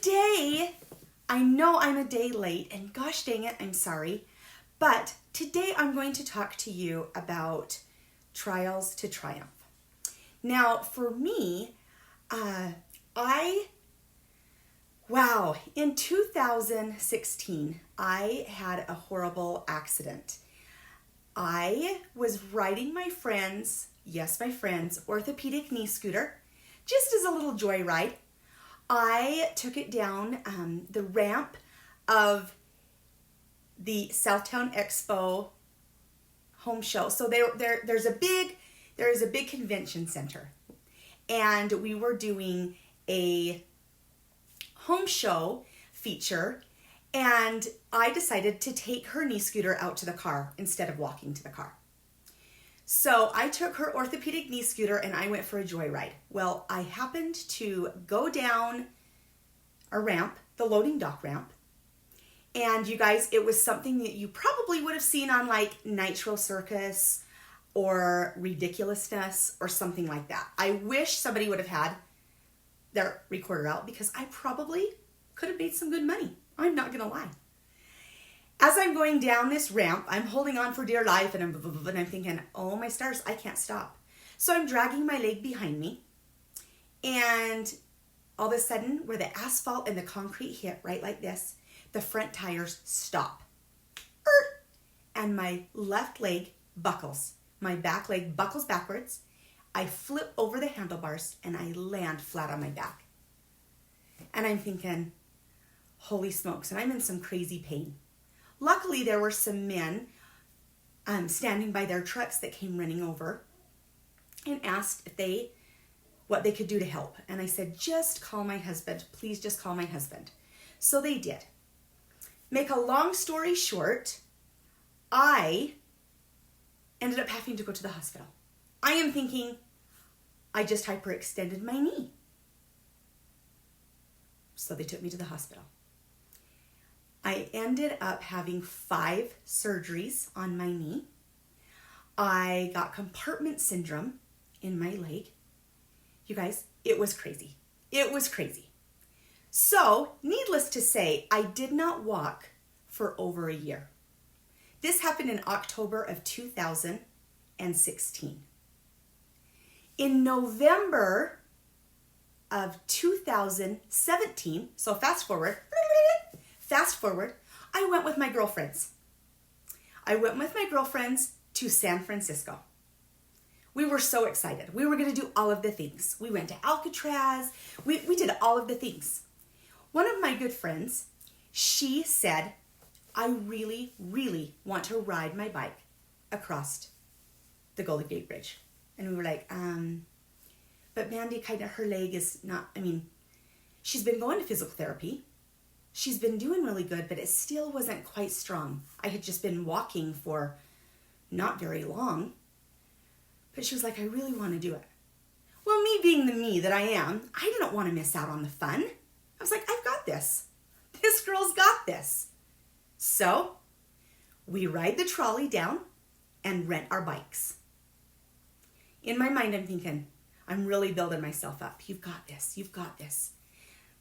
today, I know I'm a day late, and gosh dang it, I'm sorry, but today I'm going to talk to you about trials to triumph. Now, for me, in 2016, I had a horrible accident. I was riding my friend's orthopedic knee scooter, just as a little joyride. I took it down the ramp of the Southtown Expo home show. So there is a big convention center, and we were doing a home show feature, and I decided to take her knee scooter out to the car instead of walking to the car. So I took her orthopedic knee scooter and I went for a joyride. Well, I happened to go down a ramp, the loading dock ramp, and you guys, it was something that you probably would have seen on like Nitro Circus or Ridiculousness or something like that. I wish somebody would have had their recorder out because I probably could have made some good money. I'm not gonna lie. As I'm going down this ramp, I'm holding on for dear life and I'm thinking, oh my stars, I can't stop. So I'm dragging my leg behind me, and all of a sudden where the asphalt and the concrete hit right like this, the front tires stop. And my left leg buckles. My back leg buckles backwards. I flip over the handlebars and I land flat on my back. And I'm thinking, holy smokes, and I'm in some crazy pain. Luckily, there were some men standing by their trucks that came running over and asked what they could do to help. And I said, just call my husband. Please just call my husband. So they did. Make a long story short, I ended up having to go to the hospital. I am thinking, I just hyperextended my knee. So they took me to the hospital. I ended up having 5 surgeries on my knee. I got compartment syndrome in my leg. You guys, it was crazy. It was crazy. So, needless to say, I did not walk for over a year. This happened in October of 2016. In November of 2017, so fast forward, I went with my girlfriends. To San Francisco. We were so excited. We were going to do all of the things. We went to Alcatraz. We did all of the things. One of my good friends, she said, I really, really want to ride my bike across the Golden Gate Bridge. And we were like, but Mandy, her leg is not, she's been going to physical therapy. She's been doing really good, but it still wasn't quite strong. I had just been walking for not very long. But she was like, I really want to do it. Well, me being the me that I am, I didn't want to miss out on the fun. I was like, I've got this. This girl's got this. So we ride the trolley down and rent our bikes. In my mind, I'm thinking, I'm really building myself up. You've got this. You've got this.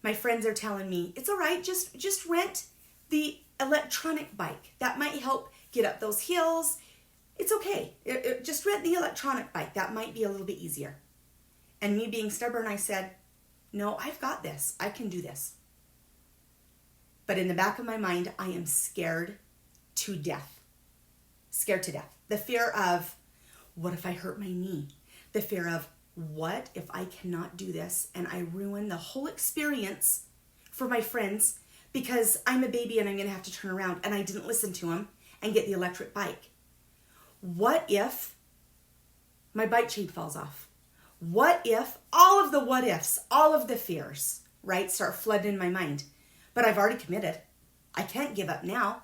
My friends are telling me, it's all right, just rent the electronic bike. That might help get up those hills. It's okay. Just rent the electronic bike. That might be a little bit easier. And me being stubborn, I said, no, I've got this. I can do this. But in the back of my mind, I am scared to death. Scared to death. The fear of, what if I hurt my knee? The fear of, what if I cannot do this and I ruin the whole experience for my friends because I'm a baby and I'm going to have to turn around and I didn't listen to them and get the electric bike? What if my bike chain falls off? What if all of the what ifs, all of the fears, right, start flooding in my mind? But I've already committed. I can't give up now.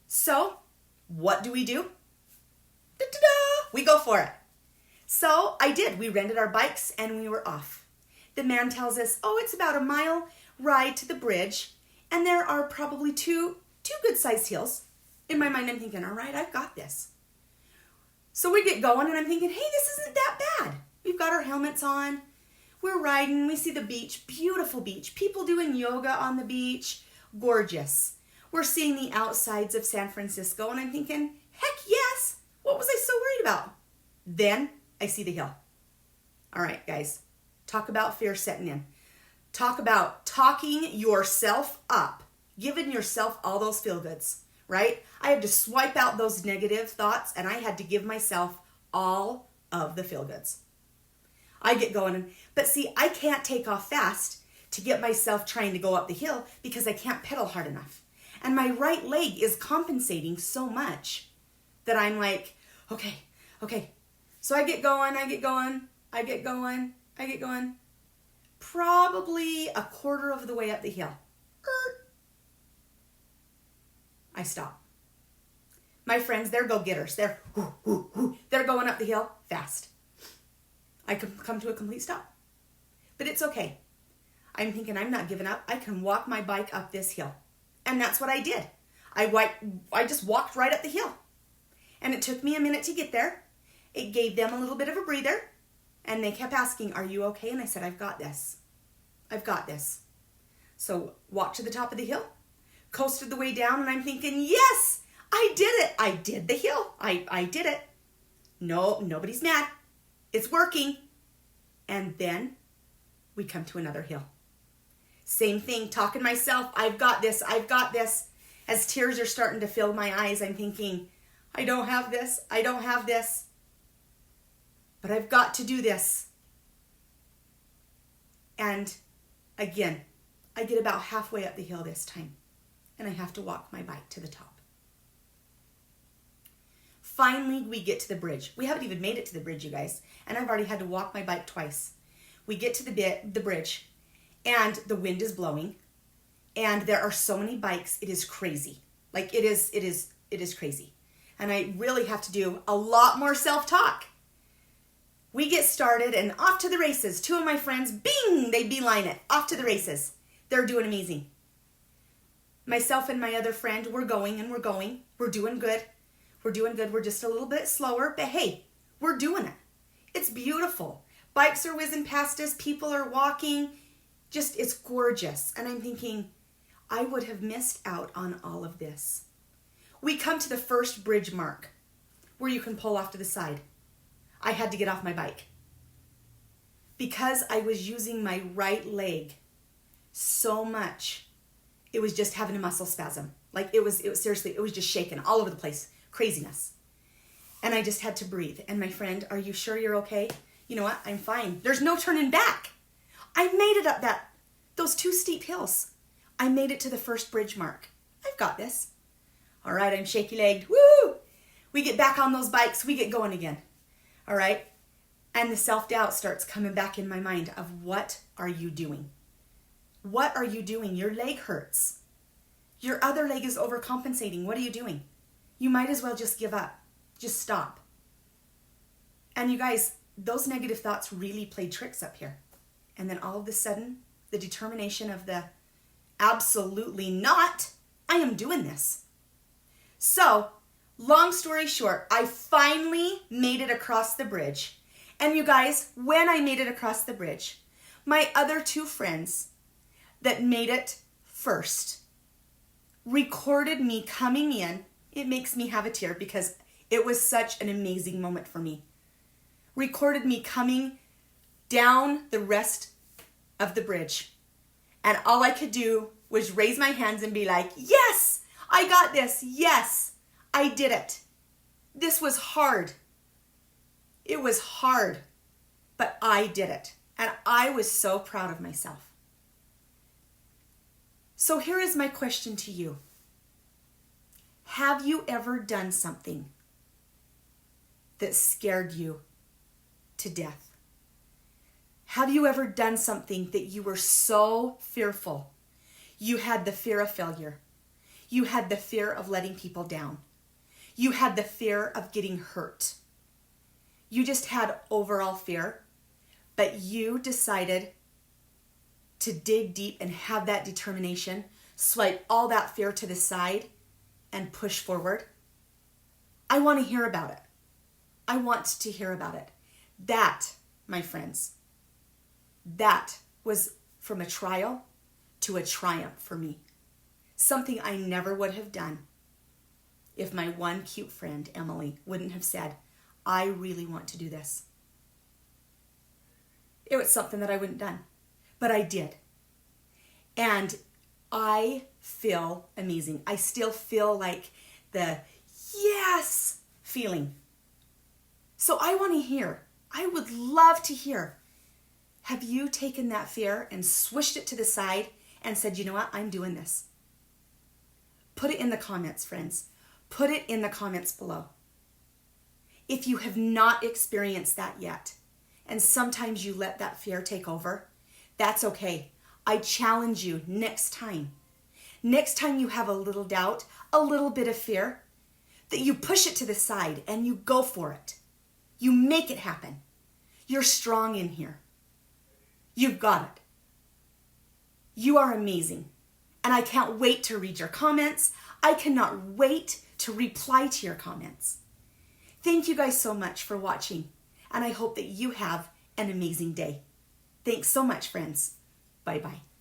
So what do? Da-da-da! We go for it. So I did. We rented our bikes and we were off. The man tells us, it's about a mile ride to the bridge, and there are probably two good-sized hills. In my mind, I'm thinking, all right, I've got this. So we get going, and I'm thinking, hey, this isn't that bad. We've got our helmets on. We're riding, we see the beach, beautiful beach. People doing yoga on the beach, gorgeous. We're seeing the outsides of San Francisco, and I'm thinking, heck yes, what was I so worried about? Then I see the hill. All right, guys, talk about fear setting in. Talk about talking yourself up, giving yourself all those feel-goods, right? I had to swipe out those negative thoughts, and I had to give myself all of the feel-goods. I get going, but see, I can't take off fast to get myself trying to go up the hill because I can't pedal hard enough. And my right leg is compensating so much that I'm like, okay. So I get going. Probably a quarter of the way up the hill. I stop. My friends, they're go-getters. They're going up the hill fast. I come to a complete stop. But it's okay. I'm thinking I'm not giving up. I can walk my bike up this hill. And that's what I did. I just walked right up the hill. And it took me a minute to get there. It gave them a little bit of a breather. And they kept asking, are you okay? And I said, I've got this. So walked to the top of the hill, coasted the way down, and I'm thinking, yes, I did it. I did the hill. I did it. No, nobody's mad. It's working. And then we come to another hill. Same thing, talking to myself, I've got this. As tears are starting to fill my eyes, I'm thinking, I don't have this. But I've got to do this. And again, I get about halfway up the hill this time, and I have to walk my bike to the top. Finally, we get to the bridge. We haven't even made it to the bridge, you guys, and I've already had to walk my bike twice. We get to the bridge, and the wind is blowing, and there are so many bikes. It is crazy. Like it is crazy. And I really have to do a lot more self-talk. We get started and off to the races. Two of my friends, bing, they beeline it. Off to the races. They're doing amazing. Myself and my other friend, we're going. We're doing good. We're just a little bit slower, but hey, we're doing it. It's beautiful. Bikes are whizzing past us. People are walking. Just, it's gorgeous. And I'm thinking, I would have missed out on all of this. We come to the first bridge mark where you can pull off to the side. I had to get off my bike because I was using my right leg so much. It was just having a muscle spasm. Like it was seriously, it was just shaking all over the place. Craziness. And I just had to breathe. And my friend, are you sure you're okay? You know what? I'm fine. There's no turning back. I made it up those two steep hills. I made it to the first bridge mark. I've got this. All right, I'm shaky-legged. Woo! We get back on those bikes. We get going again. All right? And the self-doubt starts coming back in my mind of what are you doing? What are you doing? Your leg hurts. Your other leg is overcompensating. What are you doing? You might as well just give up. Just stop. And you guys, those negative thoughts really played tricks up here. And then all of a sudden, the determination of the absolutely not, I am doing this. So, long story short, I finally made it across the bridge. And you guys, when I made it across the bridge, my other two friends that made it first recorded me coming in. It makes me have a tear because it was such an amazing moment for me. Recorded me coming down the rest of the bridge. And all I could do was raise my hands and be like, yes, I got this. Yes, I did it. This was hard. It was hard, but I did it. And I was so proud of myself. So here is my question to you. Have you ever done something that scared you to death? Have you ever done something that you were so fearful? You had the fear of failure. You had the fear of letting people down. You had the fear of getting hurt. You just had overall fear, but you decided to dig deep and have that determination, swipe all that fear to the side, and push forward. I want to hear about it. I want to hear about it. That, my friends, That was from a trial to a triumph for me. Something I never would have done if my one cute friend, Emily, wouldn't have said, I really want to do this. It was something that I wouldn't have done, but I did. And I feel amazing. I still feel like the yes feeling. So I want to hear, I would love to hear, have you taken that fear and swished it to the side and said, you know what, I'm doing this? Put it in the comments, friends. Put it in the comments below. If you have not experienced that yet, and sometimes you let that fear take over, that's okay. I challenge you next time you have a little doubt, a little bit of fear, that you push it to the side and you go for it. You make it happen. You're strong in here. You've got it. You are amazing. And I can't wait to read your comments. I cannot wait to reply to your comments. Thank you guys so much for watching, and I hope that you have an amazing day. Thanks so much, friends. Bye-bye.